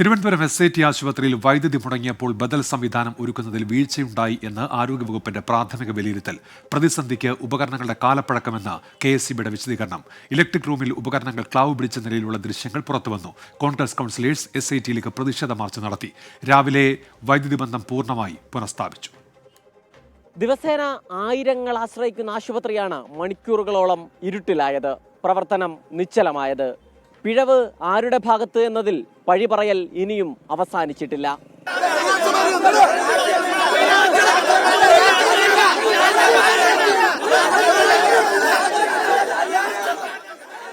Thiruvananthapuram SIT ആശുപത്രിയിൽ വൈദ്യുതി മുടങ്ങിയപ്പോൾ ബദൽ സംവിധാനം ഒരുക്കുന്നതിൽ വീഴ്ചയുണ്ടായി എന്ന് ആരോഗ്യവകുപ്പിന്റെ പ്രാഥമിക വിലയിരുത്തൽ. പ്രതിസന്ധിക്ക് ഉപകരണങ്ങളുടെ കാലപ്പഴക്കമെന്ന് KSEBിയുടെ വിശദീകരണം. ഇലക്ട്രിക് റൂമിൽ ഉപകരണങ്ങൾ ക്ലാവ് പിടിച്ച നിലയിലുള്ള ദൃശ്യങ്ങൾ പുറത്തുവന്നു. കോൺഗ്രസ് കൗൺസിലേഴ്സ് SITയിലേക്ക് പ്രതിഷേധ മാർച്ച് നടത്തി. രാവിലെ വൈദ്യുതി ബന്ധം പൂർണ്ണമായി പുനഃസ്ഥാപിച്ചു. ദിവസേന ആയിരങ്ങൾ ആശ്രയിക്കുന്ന ആശുപത്രിയാണ് മണിക്കൂറുകളോളം ഇരുട്ടിലായത്, പ്രവർത്തനം നിശ്ചലമായത്. പിഴവ് ആരുടെ ഭാഗത്ത് എന്നതിൽ പഴി പറയൽ ഇനിയും അവസാനിച്ചിട്ടില്ല.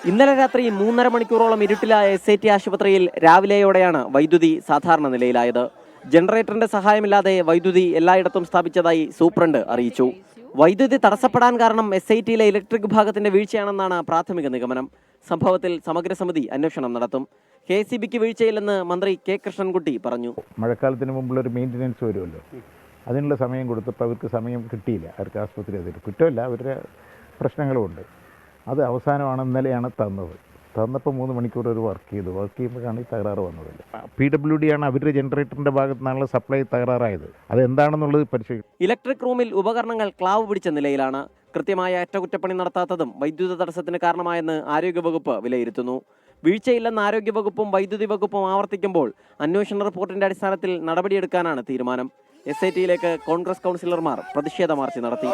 ഇന്നലെ രാത്രി 3.5 മണിക്കൂറോളം ഇരുട്ടിലായ SIT ആശുപത്രിയിൽ രാവിലെയോടെയാണ് വൈദ്യുതി സാധാരണ നിലയിലായത്. ജനറേറ്ററിന്റെ സഹായമില്ലാതെ വൈദ്യുതി എല്ലായിടത്തും സ്ഥാപിച്ചതായി സൂപ്രണ്ട് അറിയിച്ചു. വൈദ്യുതി തടസ്സപ്പെടാൻ കാരണം SITയിലെ ഇലക്ട്രിക് വിഭാഗത്തിന്റെ വീഴ്ചയാണെന്നാണ് പ്രാഥമിക നിഗമനം. സംഭവത്തിൽ സമഗ്ര സമിതി അന്വേഷണം നടത്തും. KSEBിക്ക് വീഴ്ചയില്ലെന്ന് മന്ത്രി K. കൃഷ്ണൻകുട്ടി പറഞ്ഞു. മഴക്കാലത്തിന് മുമ്പുള്ളൊരു മെയിൻ്റനൻസ് വരുമല്ലോ, അതിനുള്ള സമയം കൊടുത്തപ്പോൾ അവർക്ക് സമയം കിട്ടിയില്ല. അവർക്ക് ആശുപത്രി അതിൽ കുറ്റമല്ല, അവരുടെ പ്രശ്നങ്ങളുമുണ്ട്. അത് അവസാനമാണ് ഇന്നലെയാണ് തന്നപ്പോൾ 3 മണിക്കൂർ ഒരു വർക്ക് ചെയ്യുമ്പോഴാണ് ഈ തകരാറ് വന്നത്. PWD ആണ് അവരുടെ ജനറേറ്ററിൻ്റെ ഭാഗത്തു നിന്നുള്ള സപ്ലൈ തകരാറായത്. അതെന്താണെന്നുള്ളത് പരിശോധിക്കും. ഇലക്ട്രിക് റൂമിൽ ഉപകരണങ്ങൾ ക്ലാവ് പിടിച്ച നിലയിലാണ്. കൃത്യമായ അറ്റകുറ്റപ്പണി നടത്താത്തതും വൈദ്യുത തടസ്സത്തിന് കാരണമായെന്ന് ആരോഗ്യവകുപ്പ് വിലയിരുത്തുന്നു. വീഴ്ചയില്ലെന്ന് ആരോഗ്യവകുപ്പും വൈദ്യുതി വകുപ്പും ആവർത്തിക്കുമ്പോൾ അന്വേഷണ റിപ്പോർട്ടിന്റെ അടിസ്ഥാനത്തിൽ നടപടിയെടുക്കാനാണ് തീരുമാനം. SITയിലേക്ക് കോൺഗ്രസ് കൗൺസിലർമാർ പ്രതിഷേധ മാർച്ച് നടത്തി.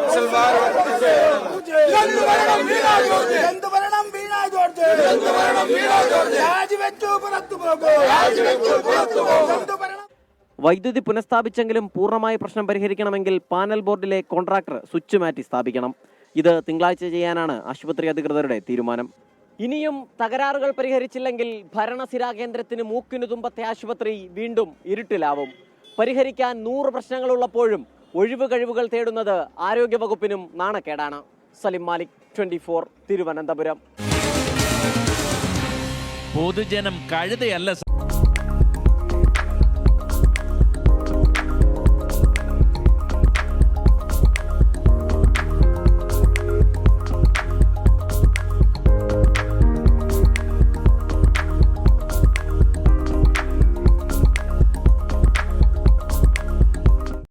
വൈദ്യുതി പുനഃസ്ഥാപിച്ചെങ്കിലും പൂർണ്ണമായി പ്രശ്നം പരിഹരിക്കണമെങ്കിൽ പാനൽ ബോർഡിലെ കോൺട്രാക്ടർ സ്വിച്ച് മാറ്റി സ്ഥാപിക്കണം. ഇത് തിങ്കളാഴ്ച ചെയ്യാനാണ് ആശുപത്രി അധികൃതരുടെ തീരുമാനം. ഇനിയും തകരാറുകൾ പരിഹരിച്ചില്ലെങ്കിൽ ഭരണസിരാ കേന്ദ്രത്തിന് മൂക്കിനു തുമ്പത്തെ ആശുപത്രി വീണ്ടും ഇരുട്ടിലാവും. പരിഹരിക്കാൻ 100 പ്രശ്നങ്ങളുള്ളപ്പോഴും ഒഴിവ് കഴിവുകൾ തേടുന്നത് ആരോഗ്യവകുപ്പിനും നാണക്കേടാണ്. സലിം മാലിക്, 24, തിരുവനന്തപുരം. പൊതുജനം കഴുതയല്ല